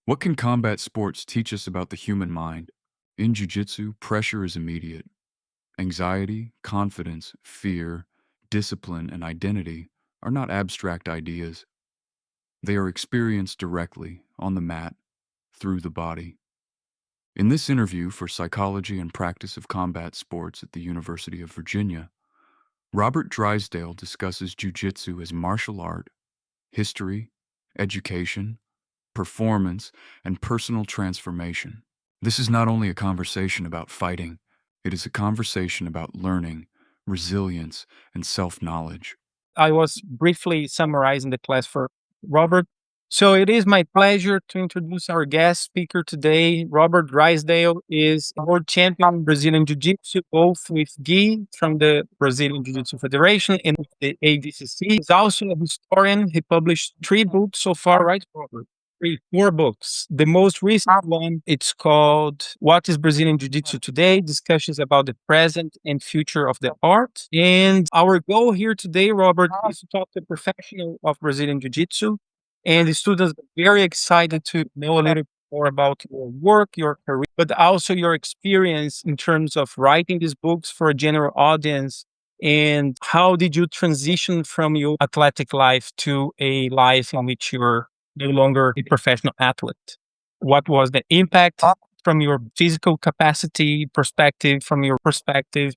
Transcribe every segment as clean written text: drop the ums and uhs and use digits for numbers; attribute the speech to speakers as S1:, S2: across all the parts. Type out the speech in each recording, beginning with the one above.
S1: What can combat sports teach us about the human mind? In jiu-jitsu, pressure is immediate. Anxiety, confidence, fear, discipline, and identity are not abstract ideas. They are experienced directly, on the mat, through the body. In this interview for Psychology and Practice of Combat Sports at the University of Virginia, Robert Drysdale discusses jiu-jitsu as martial art, history, education, performance, and personal transformation. This is not only a conversation about fighting, it is a conversation about learning, resilience, and self-knowledge.
S2: I was briefly summarizing the class for Robert. So it is my pleasure to introduce our guest speaker today. Robert Drysdale is a world champion in Brazilian Jiu-Jitsu, both with Gi from the Brazilian Jiu-Jitsu Federation and with the ADCC. He's also a historian. He published 3 books so far, right, Robert? 4 books. The most recent one, it's called What is Brazilian Jiu-Jitsu Today? Discussions about the present and future of the art. And our goal here today, Robert, is to talk to a professional of Brazilian Jiu-Jitsu. And the students are very excited to know a little more about your work, your career, but also your experience in terms of writing these books for a general audience. And how did you transition from your athletic life to a life in which you're no longer a professional athlete? What was the impact from your physical capacity perspective, from your perspective?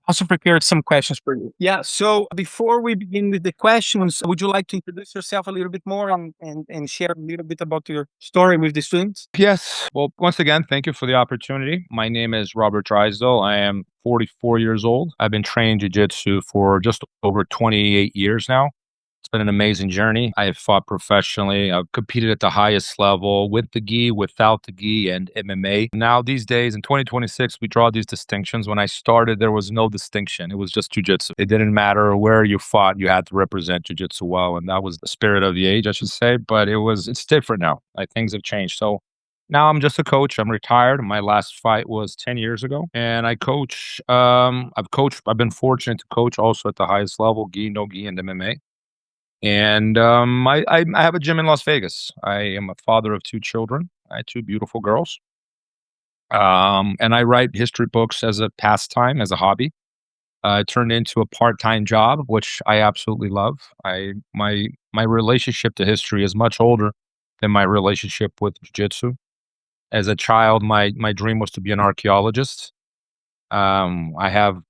S2: Also prepared some questions for you. Yeah. So before we begin with the questions, would you like to introduce yourself a little bit more and share a little bit about your story with the students?
S3: Yes. Well, once again, thank you for the opportunity. My name is Robert Drysdale. I am 44 years old. I've been training jiu-jitsu for just over 28 years now. It's been an amazing journey. I have fought professionally. I've competed at the highest level with the gi, without the gi, and MMA. Now, these days in 2026, we draw these distinctions. When I started, there was no distinction. It was just jiu-jitsu. It didn't matter where you fought, you had to represent jiu-jitsu well. And that was the spirit of the age, I should say. But it's different now. Like, things have changed. So now I'm just a coach. I'm retired. My last fight was 10 years ago. And I coach, I've been fortunate to coach also at the highest level, gi, no gi, and MMA. And I have a gym in Las Vegas. I am a father of 2 children. I have 2 beautiful girls. And I write history books as a pastime, as a hobby. It turned into a part-time job, which I absolutely love. My relationship to history is much older than my relationship with jiu-jitsu. As a child, my dream was to be an archaeologist. I have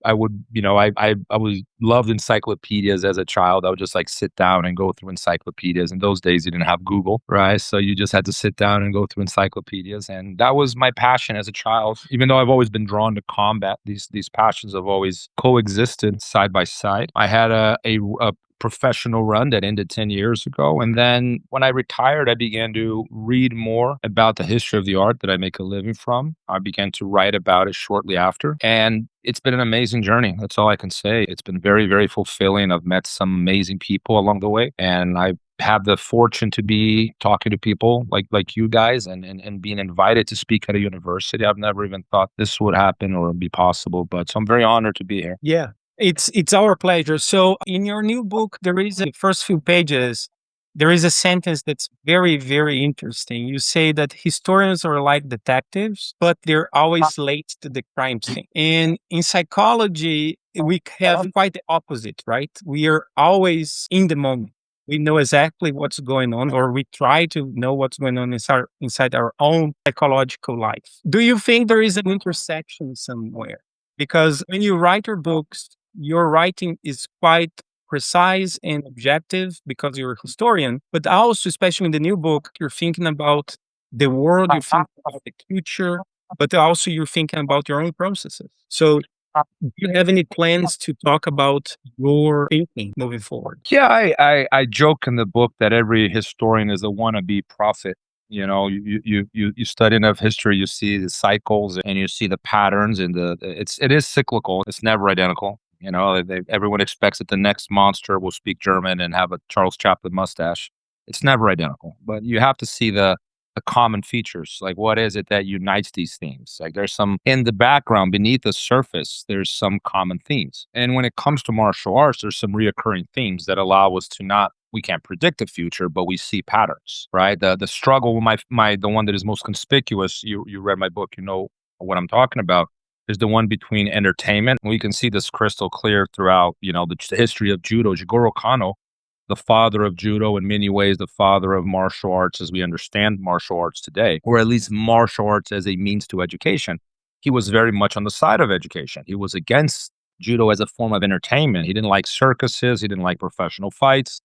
S3: I would, I was loved encyclopedias as a child. I would just like sit down and go through encyclopedias. In those days, you didn't have Google, right? So you just had to sit down and go through encyclopedias, and that was my passion as a child. Even though I've always been drawn to combat, these passions have always coexisted side by side. I had a professional run that ended 10 years ago. And then when I retired, I began to read more about the history of the art that I make a living from. I began to write about it shortly after. And it's been an amazing journey. That's all I can say. It's been very, very fulfilling. I've met some amazing people along the way. And I have the fortune to be talking to people like you guys and being invited to speak at a university. I've never even thought this would happen or be possible. But so I'm very honored to be here.
S2: Yeah. It's our pleasure. So in your new book, there is the first few pages, there is a sentence that's very, very interesting. You say that historians are like detectives, but they're always late to the crime scene. And in psychology, we have quite the opposite, right? We are always in the moment. We know exactly what's going on, or we try to know what's going on inside our own psychological life. Do you think there is an intersection somewhere? Because when you write your books, your writing is quite precise and objective because you're a historian, but also, especially in the new book, you're thinking about the world, you're thinking about the future, but also you're thinking about your own processes. So, do you have any plans to talk about your thinking moving forward?
S3: Yeah, I joke in the book that every historian is a wannabe prophet. You study enough history, you see the cycles and you see the patterns, and it is cyclical. It's never identical. Everyone expects that the next monster will speak German and have a Charles Chaplin mustache. It's never identical, but you have to see the common features. Like, what is it that unites these themes? Like, there's some in the background, beneath the surface, there's some common themes. And when it comes to martial arts, there's some reoccurring themes that allow us to not we can't predict the future, but we see patterns, right? The struggle, the one that is most conspicuous, you read my book, you know what I'm talking about, is the one between entertainment. We can see this crystal clear throughout, the history of judo. Jigoro Kano, the father of judo, in many ways, the father of martial arts as we understand martial arts today, or at least martial arts as a means to education. He was very much on the side of education. He was against judo as a form of entertainment. He didn't like circuses. He didn't like professional fights.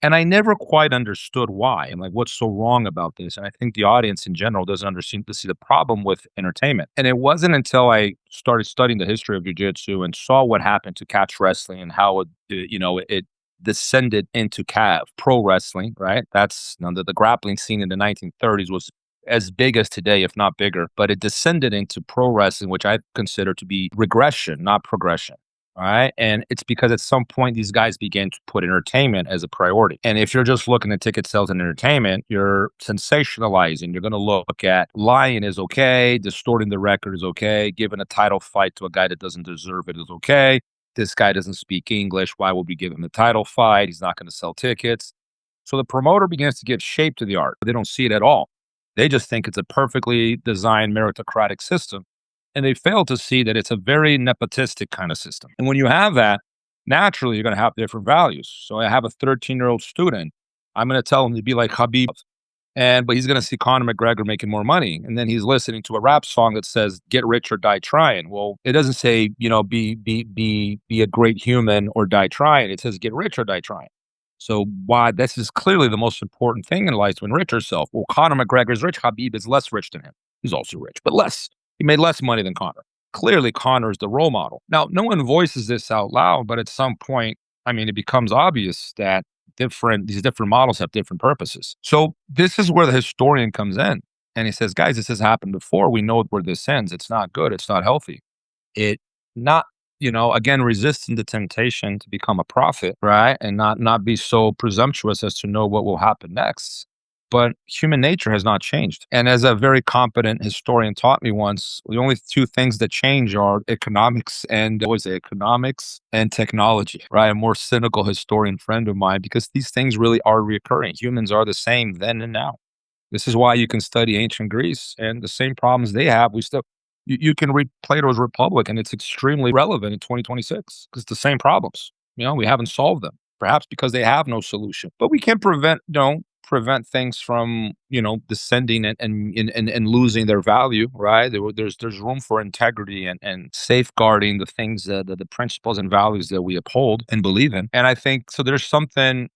S3: And I never quite understood why. I'm like, what's so wrong about this? And I think the audience in general doesn't understand to see the problem with entertainment. And it wasn't until I started studying the history of jiu-jitsu and saw what happened to catch wrestling and how it descended into pro wrestling, right? That's the grappling scene in the 1930s was as big as today, if not bigger, but it descended into pro wrestling, which I consider to be regression, not progression. All right. And it's because at some point these guys began to put entertainment as a priority. And if you're just looking at ticket sales and entertainment, you're sensationalizing. You're going to look at lying is okay, distorting the record is okay, giving a title fight to a guy that doesn't deserve it is okay. This guy doesn't speak English. Why would we give him a title fight? He's not going to sell tickets. So the promoter begins to give shape to the art. They don't see it at all. They just think it's a perfectly designed meritocratic system. And they fail to see that it's a very nepotistic kind of system. And when you have that, naturally, you're going to have different values. So I have a 13-year-old student. I'm going to tell him to be like Khabib. But he's going to see Conor McGregor making more money. And then he's listening to a rap song that says, get rich or die trying. Well, it doesn't say, be a great human or die trying. It says, get rich or die trying. So why this is clearly the most important thing in life to enrich yourself. Well, Conor McGregor's rich. Khabib is less rich than him. He's also rich, but less. He made less money than Conor. Clearly, Conor is the role model. Now, no one voices this out loud, but at some point, it becomes obvious that these different models have different purposes. So this is where the historian comes in. And he says, guys, this has happened before. We know where this ends. It's not good. It's not healthy. Again, resisting the temptation to become a prophet, right? And not be so presumptuous as to know what will happen next. But human nature has not changed. And as a very competent historian taught me once, the only two things that change are economics and technology, right? A more cynical historian friend of mine, because these things really are recurring. Humans are the same then and now. This is why you can study ancient Greece and the same problems they have. You can read Plato's Republic and it's extremely relevant in 2026 because it's the same problems. We haven't solved them, perhaps because they have no solution. But we can prevent things from descending and losing their value, right? There's room for integrity and safeguarding the things the principles and values that we uphold and believe in. And I think so there's something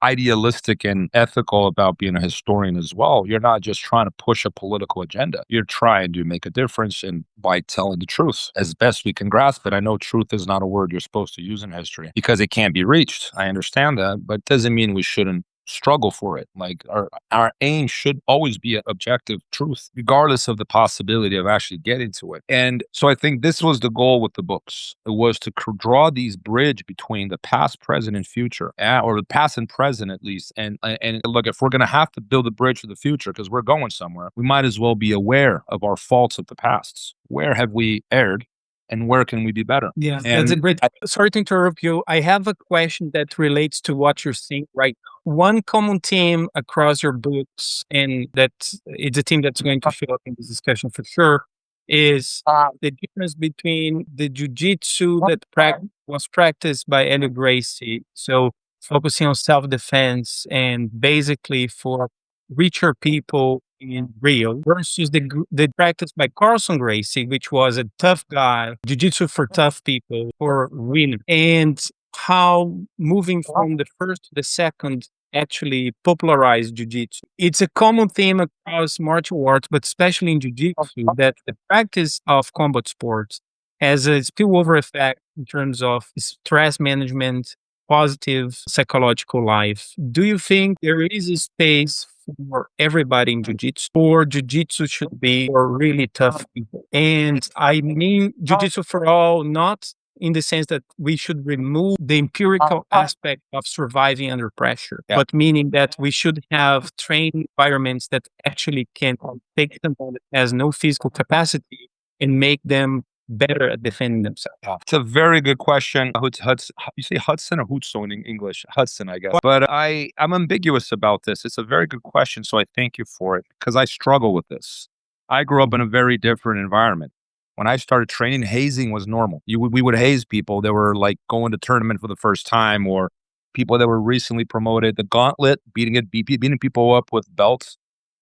S3: idealistic and ethical about being a historian as well. You're not just trying to push a political agenda. You're trying to make a difference by telling the truth as best we can grasp it. I know truth is not a word you're supposed to use in history because it can't be reached. I understand that, but it doesn't mean we shouldn't struggle for it. Like our aim should always be objective truth, regardless of the possibility of actually getting to it. And so I think this was the goal with the books. It was to draw these bridge between the past, present, and future, or the past and present at least. And look, if we're going to have to build a bridge for the future because we're going somewhere, we might as well be aware of our faults of the past. Where have we erred? And where can we be better?
S2: Yeah, that's a great. Sorry to interrupt you. I have a question that relates to what you're saying right now. One common theme across your books, and that it's a theme that's going to show up in this discussion for sure, is the difference between the jiu-jitsu that was practiced by Gracie, so focusing on self-defense and basically for richer people in Rio, versus the practice by Carlson Gracie, which was a tough guy, jiu-jitsu for tough people, for women, and how moving from the first to the second actually popularized jiu-jitsu. It's a common theme across martial arts, but especially in jiu-jitsu, that the practice of combat sports has a spillover effect in terms of stress management, positive psychological life. Do you think there is a space for everybody in jiu-jitsu, or jiu-jitsu should be for really tough people? And I mean jiu-jitsu for all, not in the sense that we should remove the empirical aspect of surviving under pressure, but meaning that we should have training environments that actually can take someone that has no physical capacity and make them better at defending themselves?
S3: It's a very good question. Hudson, you say Hudson or Hudson in English? Hudson, I guess. But I'm ambiguous about this. It's a very good question, so I thank you for it because I struggle with this. I grew up in a very different environment. When I started training, hazing was normal. We would haze people that were like going to tournament for the first time or people that were recently promoted. The gauntlet, beating people up with belts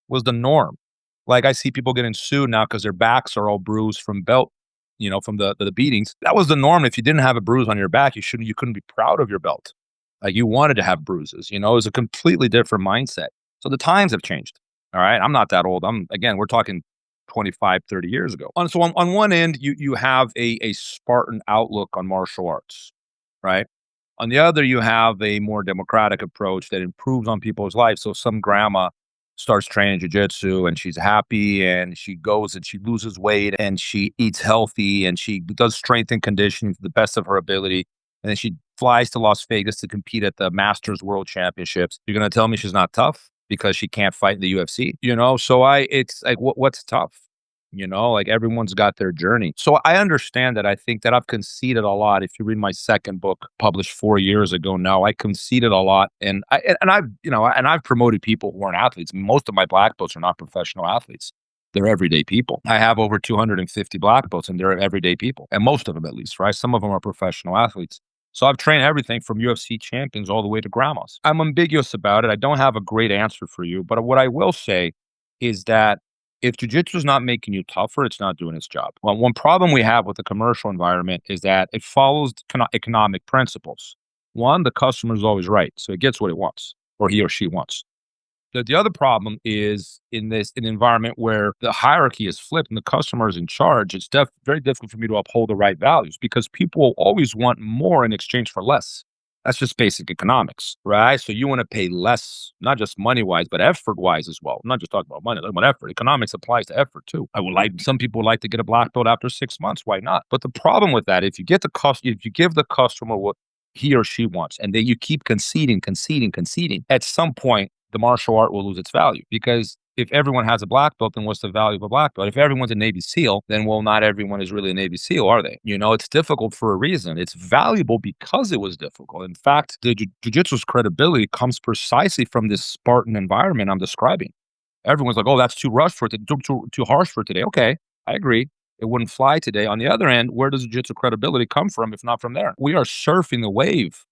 S3: was the norm. Like I see people getting sued now because their backs are all bruised from belt, from the beatings. That was the norm. If you didn't have a bruise on your back, you couldn't be proud of your belt. Like you wanted to have bruises. It was a completely different mindset. So the times have changed. All right, I'm not that old. We're talking 25, 30 years ago. So on one end, you have a Spartan outlook on martial arts, right? On the other, you have a more democratic approach that improves on people's lives. So some grandma starts training jiu-jitsu and she's happy and she goes and she loses weight and she eats healthy and she does strength and conditioning to the best of her ability. And then she flies to Las Vegas to compete at the Masters World Championships. You're going to tell me she's not tough because she can't fight in the UFC, So it's like, what's tough? Like everyone's got their journey. So I understand that. I think that I've conceded a lot. If you read my second book published 4 years ago now, I conceded a lot. And I've promoted people who aren't athletes. Most of my black belts are not professional athletes. They're everyday people. I have over 250 black belts and they're everyday people. And most of them at least, right? Some of them are professional athletes. So I've trained everything from UFC champions all the way to grandmas. I'm ambiguous about it. I don't have a great answer for you. But what I will say is that if jiu-jitsu is not making you tougher, it's not doing its job. Well, one problem we have with the commercial environment is that it follows economic principles. One, the customer is always right, so it gets what it wants, or he or she wants. The other problem is in an environment where the hierarchy is flipped and the customer is in charge, it's very difficult for me to uphold the right values because people will always want more in exchange for less. That's just basic economics, right? So you want to pay less, not just money-wise, but effort-wise as well. I'm not just talking about money, but effort. Economics applies to effort too. Some people would like to get a black belt after 6 months. Why not? But the problem with that, if you give the customer what he or she wants, and then you keep conceding, at some point the martial art will lose its value because if everyone has a black belt, then what's the value of a black belt? If everyone's a Navy SEAL, then not everyone is really a Navy SEAL, are they? It's difficult for a reason. It's valuable because it was difficult. In fact, the jiu-jitsu's credibility comes precisely from this Spartan environment I'm describing. Everyone's like, oh, that's too harsh for today. Okay, I agree. It wouldn't fly today. On the other end, where does jiu-jitsu credibility come from if not from there? We are surfing the wave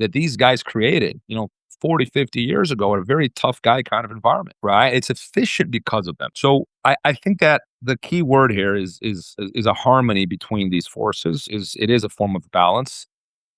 S3: that these guys created, 40, 50 years ago in a very tough guy kind of environment, right? It's efficient because of them. So I think that the key word here is a harmony between these forces. It is a form of balance,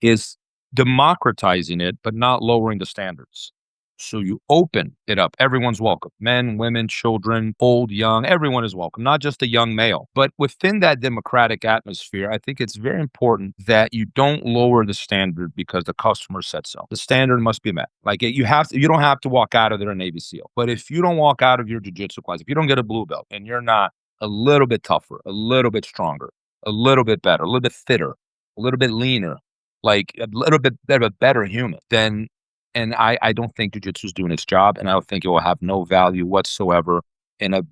S3: is democratizing it, but not lowering the standards. So you open it up. Everyone's welcome. Men, women, children, old, young, everyone is welcome, not just a young male. But within that democratic atmosphere, I think it's very important that you don't lower the standard because the customer said so. The standard must be met. Like you don't have to walk out of there a Navy SEAL. But if you don't walk out of your jiu-jitsu class, if you don't get a blue belt and you're not a little bit tougher, a little bit stronger, a little bit better, a little bit fitter, a little bit leaner, like a little bit of a better human, then I don't think jiu-jitsu is doing its job, and I don't think it will have no value whatsoever. In the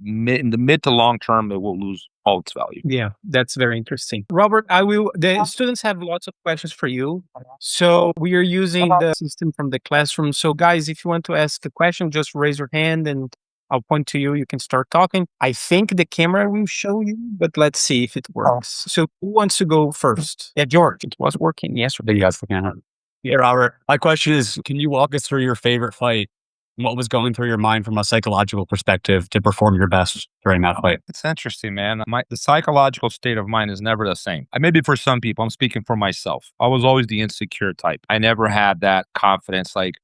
S3: mid to long term, it will lose all its value.
S2: Yeah, that's very interesting. Robert, the students have lots of questions for you. So we are using the system from the classroom. So guys, if you want to ask a question, just raise your hand and I'll point to you. You can start talking. I think the camera will show you, but let's see if it works. So who wants to go first? Yeah, George. It was working yesterday.
S4: Yes, we can. Yeah, Robert. My question is, can you walk us through your favorite fight and what was going through your mind from a psychological perspective to perform your best during that fight?
S3: It's interesting, man. The psychological state of mind is never the same. Maybe for some people, I'm speaking for myself. I was always the insecure type. I never had that confidence, like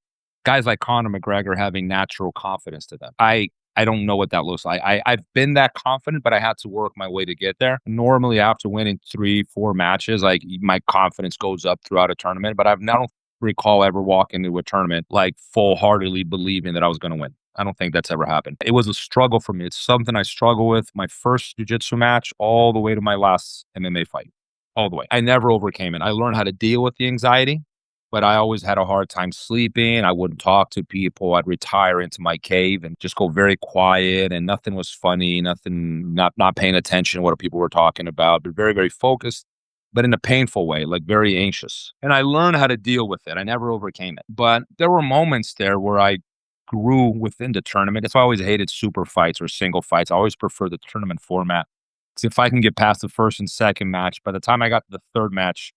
S3: guys like Conor McGregor having natural confidence to them. I don't know what that looks like. I've been that confident, but I had to work my way to get there. Normally, after winning 3-4 matches, like my confidence goes up throughout a tournament, but I don't recall ever walking into a tournament like full-heartedly believing that I was going to win. I don't think that's ever happened. It was a struggle for me. It's something I struggle with my first jiu-jitsu match all the way to my last MMA fight, all the way. I never overcame it. I learned how to deal with the anxiety, but I always had a hard time sleeping. I wouldn't talk to people. I'd retire into my cave and just go very quiet, and nothing was funny, nothing, not paying attention to what people were talking about, but very, very focused, but in a painful way, like very anxious. And I learned how to deal with it. I never overcame it. But there were moments there where I grew within the tournament. That's why I always hated super fights or single fights. I always prefer the tournament format. So if I can get past the first and second match, by the time I got to the third match,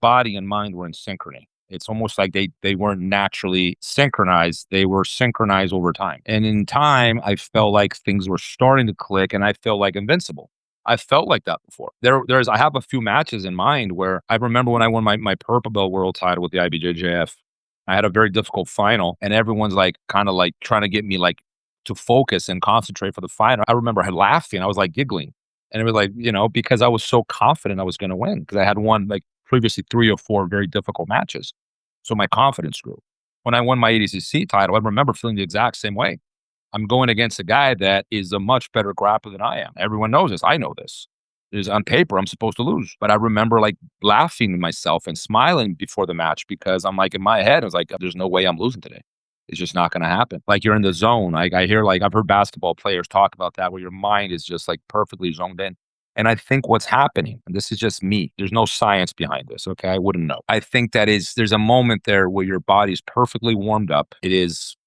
S3: body and mind were in synchrony. It's almost like they weren't naturally synchronized. They were synchronized over time. And in time, I felt like things were starting to click and I felt like invincible. I felt like that before. I have a few matches in mind where I remember when I won my purple belt world title with the IBJJF. I had a very difficult final, and everyone's like kind of like trying to get me like to focus and concentrate for the final. I remember I had laughing. I was like giggling. And it was like, because I was so confident I was going to win because I had won like previously 3 or 4 very difficult matches. So my confidence grew. When I won my ADCC title, I remember feeling the exact same way. I'm going against a guy that is a much better grappler than I am. Everyone knows this. I know this. On paper, I'm supposed to lose. But I remember like laughing to myself and smiling before the match because I'm like in my head, I was like, there's no way I'm losing today. It's just not going to happen. Like you're in the zone. Like I hear, like I've heard basketball players talk about that where your mind is just like perfectly zoned in. And I think what's happening, and this is just me, there's no science behind this, okay? I wouldn't know. I think there's a moment there where your body's perfectly warmed up. It is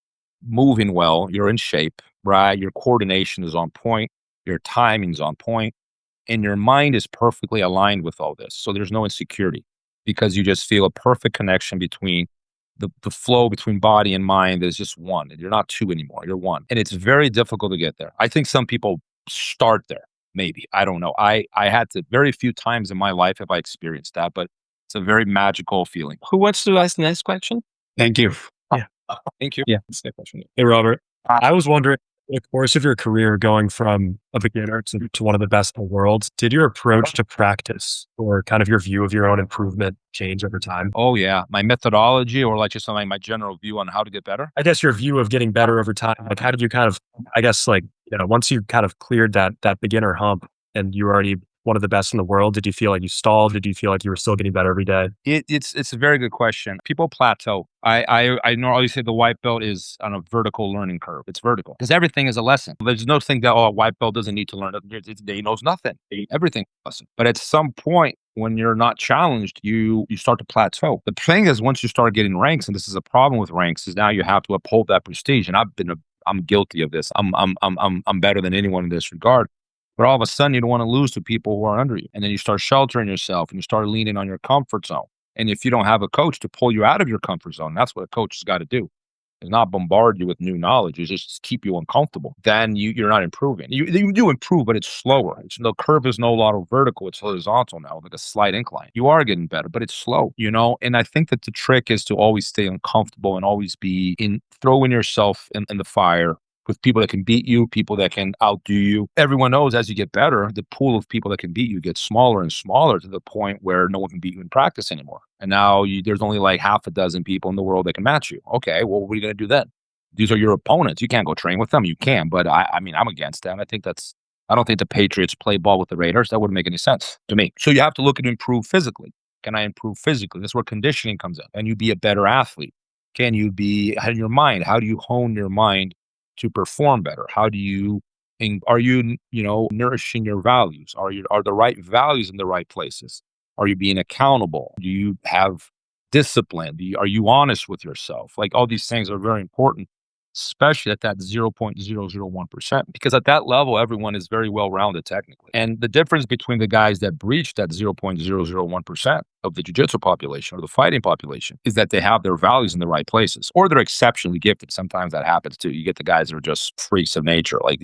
S3: moving well. You're in shape, right? Your coordination is on point. Your timing's on point. And your mind is perfectly aligned with all this. So there's no insecurity because you just feel a perfect connection between the flow between body and mind is just one. You're not two anymore. You're one. And it's very difficult to get there. I think some people start there. Maybe. I don't know. I had to very few times in my life have I experienced that, but it's a very magical feeling.
S2: Who wants to ask the next question?
S4: Thank you.
S3: Thank you.
S2: Yeah, that's the question.
S5: Hey, Robert. I was wondering, in the course of your career, going from a beginner to one of the best in the world, did your approach to practice or kind of your view of your own improvement change over time?
S3: Oh, yeah. My methodology or like just something, my general view on how to get better?
S5: I guess your view of getting better over time. Like, how did you kind of, I guess, like, once you kind of cleared that beginner hump and you were already one of the best in the world, did you feel like you stalled? Did you feel like you were still getting better every day?
S3: It's a very good question. People plateau. I normally say the white belt is on a vertical learning curve. It's vertical because everything is a lesson. There's no thing that, a white belt doesn't need to learn. He knows nothing. Everything is a lesson. But at some point, when you're not challenged, you start to plateau. The thing is, once you start getting ranks, and this is a problem with ranks, is now you have to uphold that prestige. And I'm guilty of this. I'm better than anyone in this regard. But all of a sudden, you don't want to lose to people who are under you. And then you start sheltering yourself and you start leaning on your comfort zone. And if you don't have a coach to pull you out of your comfort zone, that's what a coach has got to do. It's not bombard you with new knowledge. It's just keep you uncomfortable. Then you're not improving. You do improve, but it's slower. The curve is no longer vertical. It's horizontal now, like a slight incline. You are getting better, but it's slow, And I think that the trick is to always stay uncomfortable and always be throwing yourself in the fire with people that can beat you, people that can outdo you. Everyone knows as you get better, the pool of people that can beat you gets smaller and smaller to the point where no one can beat you in practice anymore. And now there's only like half a dozen people in the world that can match you. Okay, well, what are you going to do then? These are your opponents. You can't go train with them. You can, but I'm against that. I don't think the Patriots play ball with the Raiders. That wouldn't make any sense to me. So you have to look at improve physically. Can I improve physically? That's where conditioning comes in. Can you be a better athlete? Can you be in your mind? How do you hone your mind to perform better? How do you, are you, nourishing your values? Are the right values in the right places? Are you being accountable? Do you have discipline? Are you honest with yourself? Like all these things are very important, especially at that 0.001%, because at that level, everyone is very well-rounded technically. And the difference between the guys that breach that 0.001% of the jiu-jitsu population or the fighting population is that they have their values in the right places, or they're exceptionally gifted. Sometimes that happens too. You get the guys that are just freaks of nature. I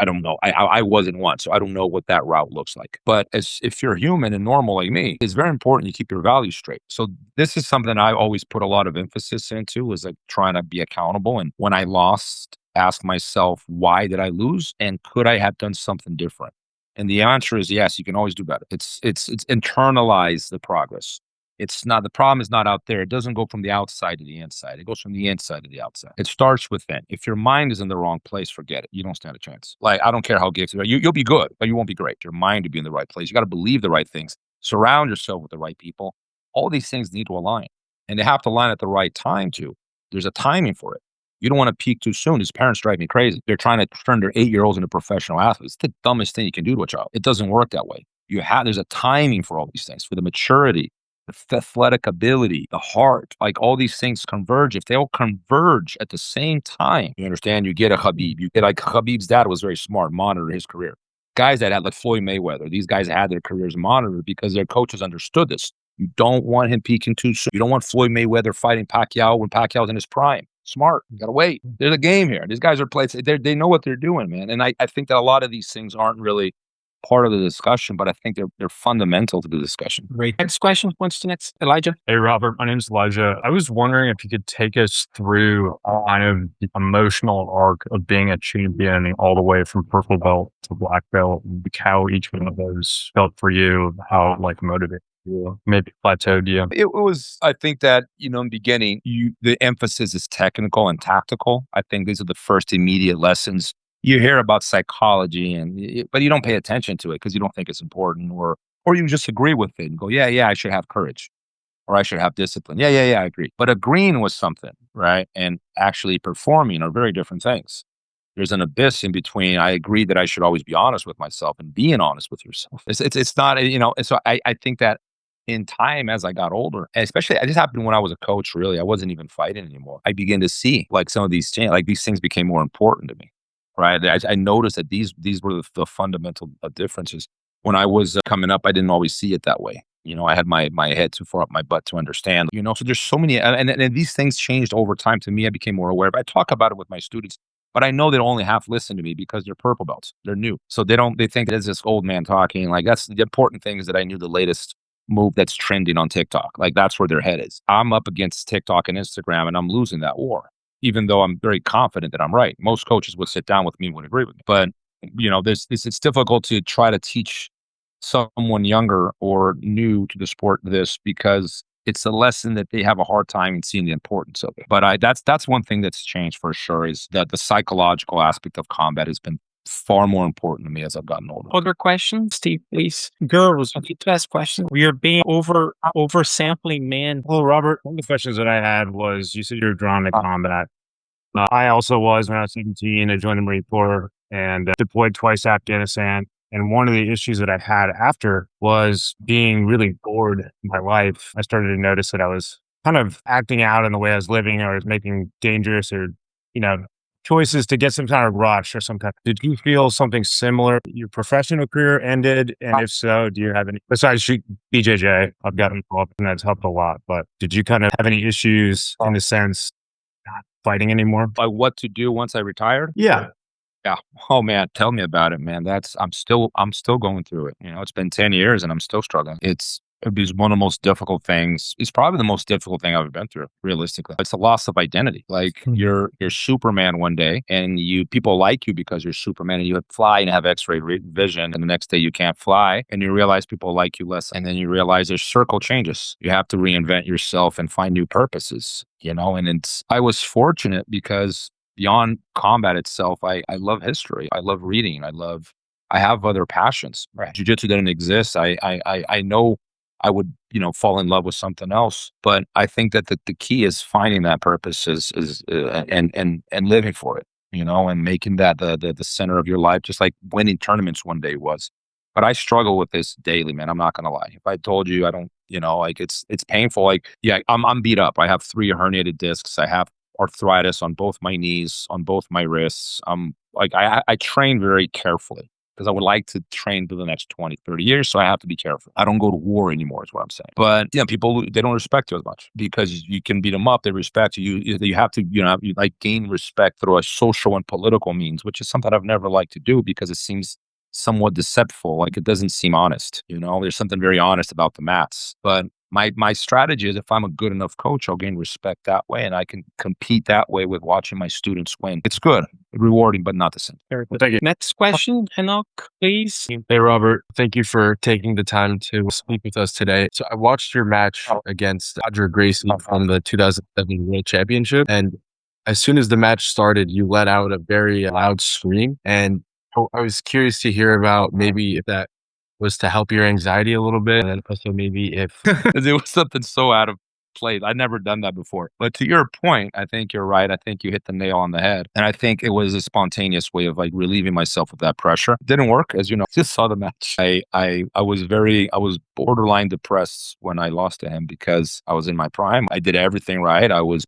S3: don't know. I wasn't one, so I don't know what that route looks like. But if you're human and normal like me, it's very important you keep your values straight. So this is something I always put a lot of emphasis into, is like trying to be accountable. And when I lost, ask myself, why did I lose? And could I have done something different? And the answer is yes, you can always do better. It's internalize the progress. It's not, the problem is not out there. It doesn't go from the outside to the inside. It goes from the inside to the outside. It starts within. If your mind is in the wrong place, forget it. You don't stand a chance. Like, I don't care how gifted you are. You'll be good, but you won't be great. Your mind will be in the right place. You got to believe the right things. Surround yourself with the right people. All these things need to align. And they have to line at the right time too. There's a timing for it. You don't want to peak too soon. His parents drive me crazy. They're trying to turn their 8-year-olds into professional athletes. It's the dumbest thing you can do to a child. It doesn't work that way. There's a timing for all these things, for the maturity, the athletic ability, the heart, like all these things converge. If they all converge at the same time, you understand, you get a Khabib. You get like Khabib's dad was very smart, monitored his career. Guys that had like Floyd Mayweather, these guys had their careers monitored because their coaches understood this. You don't want him peaking too soon. You don't want Floyd Mayweather fighting Pacquiao when Pacquiao's in his prime. Smart. You gotta wait. There's a game here. These guys are playing. They know what they're doing, man. And I think that a lot of these things aren't really part of the discussion, but I think they're fundamental to the discussion.
S2: Great. Next question. What's the next? Elijah?
S5: Hey, Robert, my name's Elijah. I was wondering if you could take us through kind of the emotional arc of being a champion all the way from purple belt to black belt, how each one of those felt for you, how like motivated you, maybe plateaued you.
S3: It was, I think that, in the beginning, the emphasis is technical and tactical. I think these are the first immediate lessons. You hear about psychology, but you don't pay attention to it because you don't think it's important, or you just agree with it and go, yeah, I should have courage, or I should have discipline. Yeah, I agree. But agreeing with something, right, and actually performing are very different things. There's an abyss in between. I agree that I should always be honest with myself, and being honest with yourself. It's not, and so I think that in time, as I got older, and especially this happened when I was a coach, really, I wasn't even fighting anymore. I began to see like some of these change, like these things became more important to me. Right. I noticed that these were the fundamental differences. When I was coming up, I didn't always see it that way. I had my head too far up my butt to understand, so there's so many, and these things changed over time. To me, I became more aware, but I talk about it with my students, but I know they only half listen to me because they're purple belts. They're new. So they think it's this old man talking. Like, that's the important thing, is that I knew the latest move that's trending on TikTok. Like, that's where their head is. I'm up against TikTok and Instagram, and I'm losing that war. Even though I'm very confident that I'm right. Most coaches would sit down with me and would agree with me. But, it's difficult to try to teach someone younger or new to the sport this, because it's a lesson that they have a hard time in seeing the importance of it. But that's one thing that's changed for sure, is that the psychological aspect of combat has been far more important to me as I've gotten older.
S2: Other questions? Steve, please. Girls, I need to ask questions. We are being over sampling, man.
S5: Well, Robert, one of the questions that I had was, you said you were drawn to combat. I also was when I was 17. I joined the Marine Corps and deployed twice to Afghanistan. And one of the issues that I had after was being really bored in my life. I started to notice that I was kind of acting out in the way I was living, or I was making dangerous or, choices to get some kind of rush or some kind. Did you feel something similar? Your professional career ended, and if so, do you have any, besides BJJ, I've gotten involved and that's helped a lot, but did you kind of have any issues in the sense not fighting anymore?
S3: By what to do once I retired?
S5: Yeah.
S3: Yeah. Oh man, tell me about it, man. I'm still going through it. It's been 10 years and I'm still struggling. It's one of the most difficult things. It's probably the most difficult thing I've ever been through, realistically. It's a loss of identity. Like, you're Superman one day, and people like you because you're Superman, and you fly and have X-ray vision, and the next day you can't fly, and you realize people like you less, and then you realize your circle changes. You have to reinvent yourself and find new purposes. And I was fortunate because beyond combat itself, I love history. I love reading. I have other passions. Right. Jiu-jitsu didn't exist. I know I would, fall in love with something else. But I think that the key is finding that purpose and living for it, and making that the center of your life, just like winning tournaments one day was. But I struggle with this daily, man. I'm not gonna lie. If I told you I don't, like, it's painful. Like, yeah, I'm beat up. I have 3 herniated discs. I have arthritis on both my knees, on both my wrists. I train very carefully, because I would like to train for the next 20, 30 years. So I have to be careful. I don't go to war anymore, is what I'm saying. But people, they don't respect you as much, because you can beat them up. They respect you. You have to, you gain respect through a social and political means, which is something I've never liked to do, because it seems somewhat deceptive. Like, it doesn't seem honest. There's something very honest about the mats. But my strategy is, if I'm a good enough coach, I'll gain respect that way, and I can compete that way with watching my students win. It's good, rewarding, but not the same.
S2: Thank you. Next question, Enoch, please.
S5: Hey, Robert, thank you for taking the time to speak with us today. So I watched your match against Gracie from the 2007 World Championship, and as soon as the match started, you let out a very loud scream, and I was curious to hear about maybe if that was to help your anxiety a little bit, and then also maybe if
S3: it was something so out of played. I'd never done that before. But to your point, I think you're right. I think you hit the nail on the head. And I think it was a spontaneous way of like relieving myself of that pressure. It didn't work, as you know. Just saw the match. I was borderline depressed when I lost to him because I was in my prime. I did everything right. I was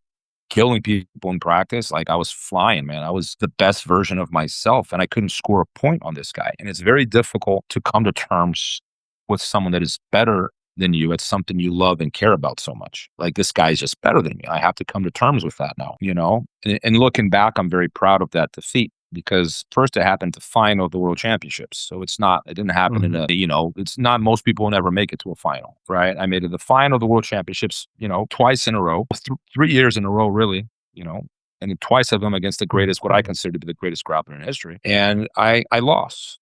S3: killing people in practice. Like I was flying, man. I was the best version of myself and I couldn't score a point on this guy. And it's very difficult to come to terms with someone that is better than you at something you love and care about so much. Like this guy is just better than me. I have to come to terms with that now, you know? And looking back, I'm very proud of that defeat because first it happened to final of the world championships. So it didn't happen in a, you know, it's not, most people will never make it to a final, right? I made it the final of the world championships, you know, twice in a row, 3 years in a row, really, you know, and twice of them against the greatest, what I consider to be the greatest grappler in history. And I lost.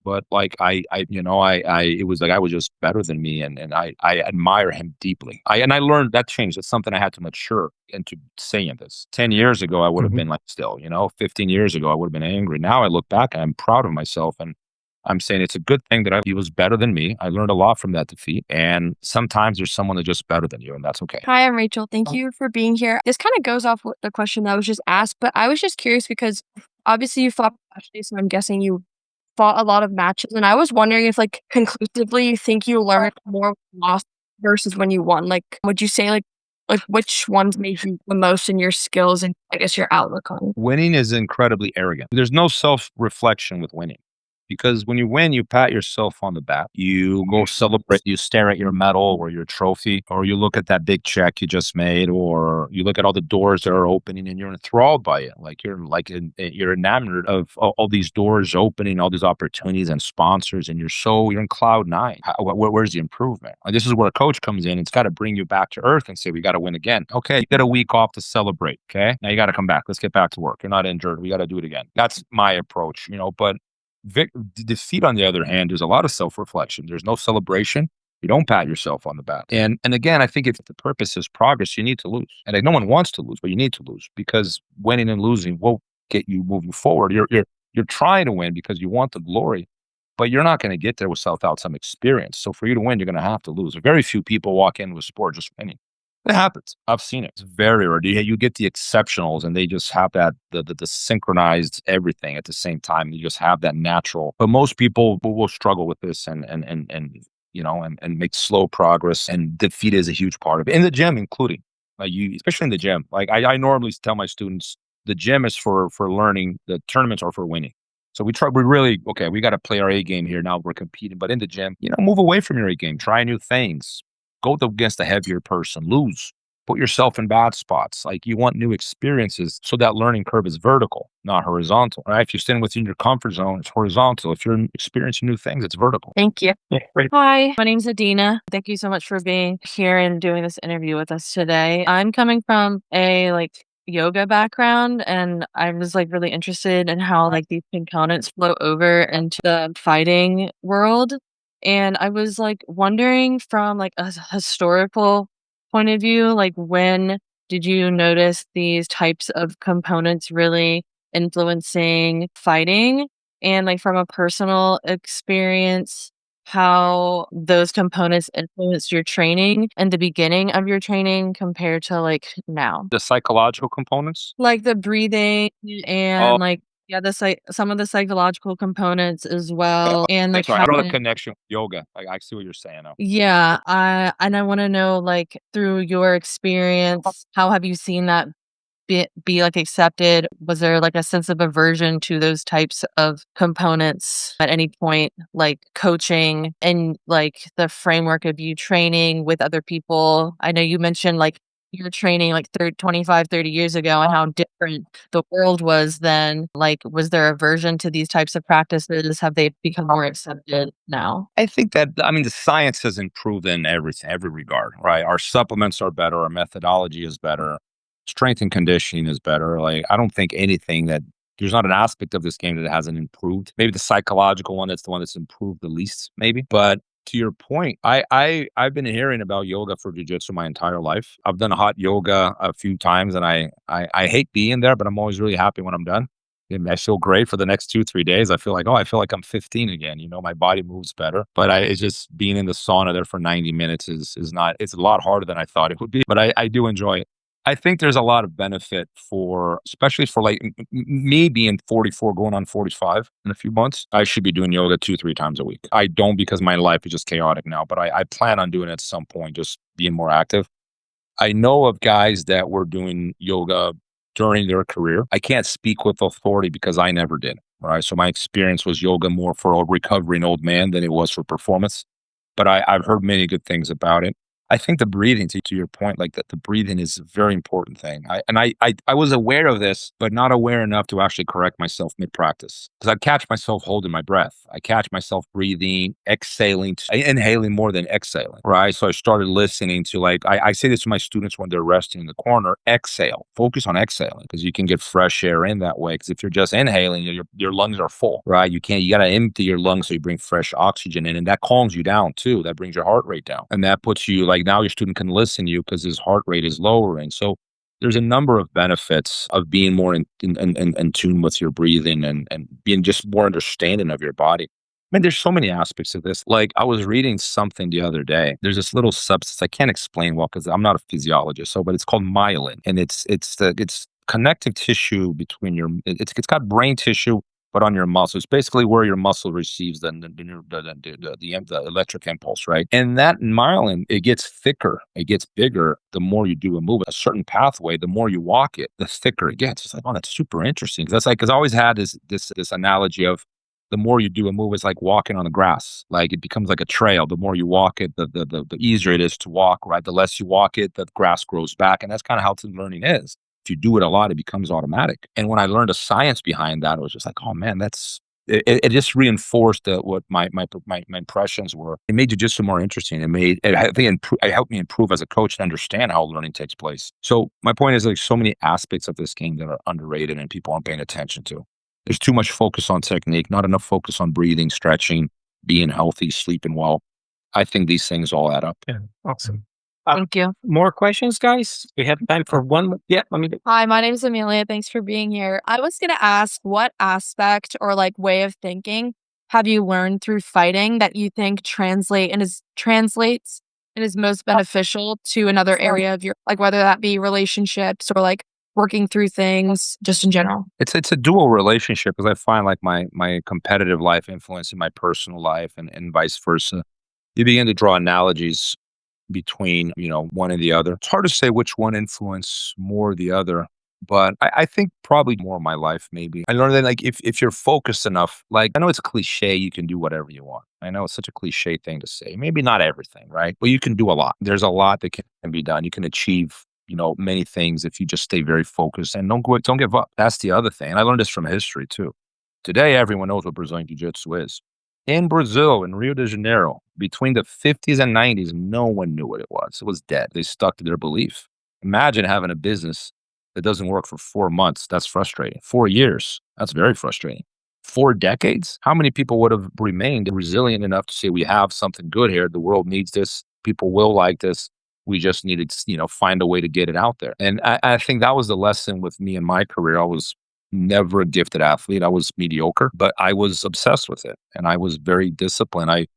S3: But like it was like I was just better than me, and I admire him deeply. I learned that changed. It's something I had to mature into saying this. 10 years ago, I would have been like still, you know, 15 years ago, I would have been angry. Now I look back and I'm proud of myself, and I'm saying it's a good thing that he was better than me. I learned a lot from that defeat, and sometimes there's someone that's just better than you, and that's okay.
S6: Hi, I'm Rachel. Thank you for being here. This kind of goes off with the question that was just asked, but I was just curious because obviously you fought professionally, so I'm guessing you fought a lot of matches, and I was wondering if, like, conclusively, you think you learned more when you lost versus when you won. Like, would you say, like which ones made you the most in your skills and I guess your outlook on it?
S3: Winning is incredibly arrogant. There's no self-reflection with winning. Because when you win, you pat yourself on the back. You go celebrate. You stare at your medal or your trophy, or you look at that big check you just made, or you look at all the doors that are opening, and you're enthralled by it. You're enamored of all these doors opening, all these opportunities and sponsors, and you're in cloud nine. Where's the improvement? And this is where a coach comes in. It's got to bring you back to earth and say, we got to win again. Okay, you get a week off to celebrate. Okay, now you got to come back. Let's get back to work. You're not injured. We got to do it again. That's my approach, you know, but defeat, on the other hand, there's a lot of self-reflection. There's no celebration. You don't pat yourself on the back. And again, I think if the purpose is progress, you need to lose. And like, no one wants to lose, but you need to lose because winning and losing will get you moving forward. You're trying to win because you want the glory, but you're not going to get there without some experience. So for you to win, you're going to have to lose. Very few people walk into a sport just winning. It happens. I've seen it. It's very rare. You get the exceptionals and they just have that, the synchronized everything at the same time. You just have that natural. But most people will struggle with this and you know, and make slow progress, and defeat is a huge part of it. In the gym, including especially in the gym. Like I normally tell my students, the gym is for learning, the tournaments are for winning. So we got to play our A game here. Now we're competing, but in the gym, you know, move away from your A game, try new things. Go against a heavier person, lose, put yourself in bad spots. Like you want new experiences. So that learning curve is vertical, not horizontal, right? If you're staying within your comfort zone, it's horizontal. If you're experiencing new things, it's vertical.
S6: Thank you.
S2: Yeah, great.
S6: Hi, my name's Adina. Thank you so much for being here and doing this interview with us today. I'm coming from a yoga background, and I was really interested in how these components flow over into the fighting world. And I was wondering from a historical point of view, when did you notice these types of components really influencing fighting? And from a personal experience, how those components influenced your training and the beginning of your training compared to now?
S3: The psychological components?
S6: The breathing and some of the psychological components as well. And
S3: That's right. I know the connection with yoga. I see what you're saying now.
S6: Yeah, and I want to know through your experience, how have you seen that be accepted? Was there a sense of aversion to those types of components at any point, coaching and the framework of you training with other people? I know you mentioned you were training 25, 30 years ago and how different the world was then. Was there aversion to these types of practices? Have they become more accepted now?
S3: I think that, the science has improved in every regard, right? Our supplements are better. Our methodology is better. Strength and conditioning is better. I don't think there's not an aspect of this game that hasn't improved. Maybe the psychological one, that's the one that's improved the least, maybe. But to your point, I've been hearing about yoga for jiu-jitsu my entire life. I've done hot yoga a few times, and I hate being there, but I'm always really happy when I'm done And I feel great for the next 2, 3 days. I feel like, oh, I feel like I'm 15 again. My body moves better. But it's just being in the sauna there for 90 minutes is not, it's a lot harder than I thought it would be. But I do enjoy it. I think there's a lot of benefit for, especially for like me being 44, going on 45 in a few months. I should be doing yoga 2, 3 times a week. I don't because my life is just chaotic now, but I plan on doing it at some point, just being more active. I know of guys that were doing yoga during their career. I can't speak with authority because I never did. Right. So my experience was yoga more for a recovering old man than it was for performance. But I've heard many good things about it. I think the breathing, to your point, like that, the breathing is a very important thing. I was aware of this, but not aware enough to actually correct myself mid practice because I'd catch myself holding my breath. I catch myself breathing, exhaling, inhaling more than exhaling. Right. So I started listening to I say this to my students when they're resting in the corner, exhale, focus on exhaling because you can get fresh air in that way. Because if you're just inhaling, your lungs are full. Right. You got to empty your lungs so you bring fresh oxygen in, and that calms you down too. That brings your heart rate down, and that puts you now your student can listen to you because his heart rate is lowering. So there's a number of benefits of being more in tune with your breathing and being just more understanding of your body. I mean, there's so many aspects of this. Like I was reading something the other day. There's this little substance I can't explain well because I'm not a physiologist. But it's called myelin, and it's connective tissue between it's got brain tissue but on your muscle. It's basically where your muscle receives the electric impulse, right? And that myelin, it gets thicker, it gets bigger the more you do a move. A certain pathway, the more you walk it, the thicker it gets. It's like, oh, that's super interesting. That's because I always had this analogy of the more you do a move, it's like walking on the grass. Like it becomes like a trail. The more you walk it, the easier it is to walk, right? The less you walk it, the grass grows back. And that's kind of how learning is. If you do it a lot, it becomes automatic. And when I learned the science behind that, it was just like, oh man, it just reinforced what my impressions were. It made jiu-jitsu more interesting. It helped me improve as a coach and understand how learning takes place. So my point is, like, so many aspects of this game that are underrated and people aren't paying attention to. There's too much focus on technique, not enough focus on breathing, stretching, being healthy, sleeping well. I think these things all add up.
S2: Yeah, awesome.
S6: Thank you.
S2: More questions, guys? We have time for one more. Yeah, let me do.
S7: Hi, my name is Amelia. Thanks for being here. I was going to ask, what aspect or way of thinking have you learned through fighting that you think translates and is most beneficial to another area of your, whether that be relationships or working through things just in general?
S3: It's a dual relationship because I find my competitive life influencing my personal life and vice versa. You begin to draw analogies between, one and the other. It's hard to say which one influenced more the other, but I think probably more of my life, maybe. I learned that if you're focused enough, I know it's cliche, you can do whatever you want. I know it's such a cliche thing to say. Maybe not everything, right? But you can do a lot. There's a lot that can be done. You can achieve, many things if you just stay very focused and don't give up. That's the other thing. And I learned this from history too. Today, everyone knows what Brazilian Jiu-Jitsu is. In Brazil, in Rio de Janeiro, between the 50s and 90s, no one knew what it was. It was dead. They stuck to their belief. Imagine having a business that doesn't work for 4 months. That's frustrating. 4 years. That's very frustrating. 4 decades. How many people would have remained resilient enough to say, we have something good here. The world needs this. People will like this. We just needed to, find a way to get it out there. And I think that was the lesson with me in my career. I was never a gifted athlete. I was mediocre, but I was obsessed with it. And I was very disciplined. I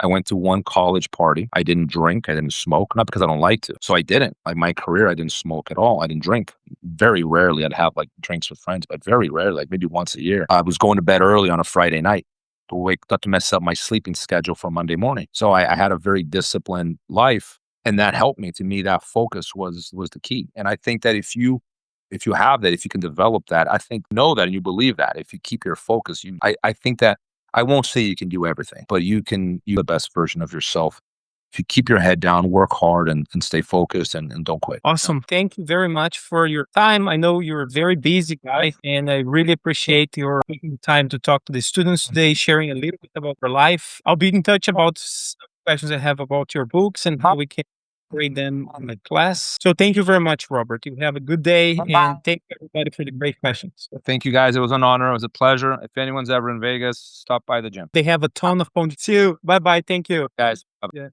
S3: went to one college party. I didn't drink. I didn't smoke, not because I don't like to. So I didn't. My career, I didn't smoke at all. I didn't drink. Very rarely. I'd have drinks with friends, but very rarely, maybe once a year. I was going to bed early on a Friday night not to mess up my sleeping schedule for Monday morning. So I had a very disciplined life, and that helped me. To me, that focus was the key. And I think that if you have that, if you can develop that, I think, know that, and you believe that, if you keep your focus, I think that, I won't say you can do everything, but you can be the best version of yourself. If you keep your head down, work hard, and stay focused and don't quit.
S2: Awesome. Thank you very much for your time. I know you're a very busy guy, and I really appreciate your taking the time to talk to the students today, sharing a little bit about your life. I'll be in touch about some questions I have about your books and how we can grade them on the class. So thank you very much, Robert. You have a good day, and thank you everybody for the great questions.
S3: Thank you, guys. It was an honor. It was a pleasure. If anyone's ever in Vegas, stop by the gym.
S2: They have a ton of points too. Bye-bye. Thank you.
S3: Guys.
S2: Yeah.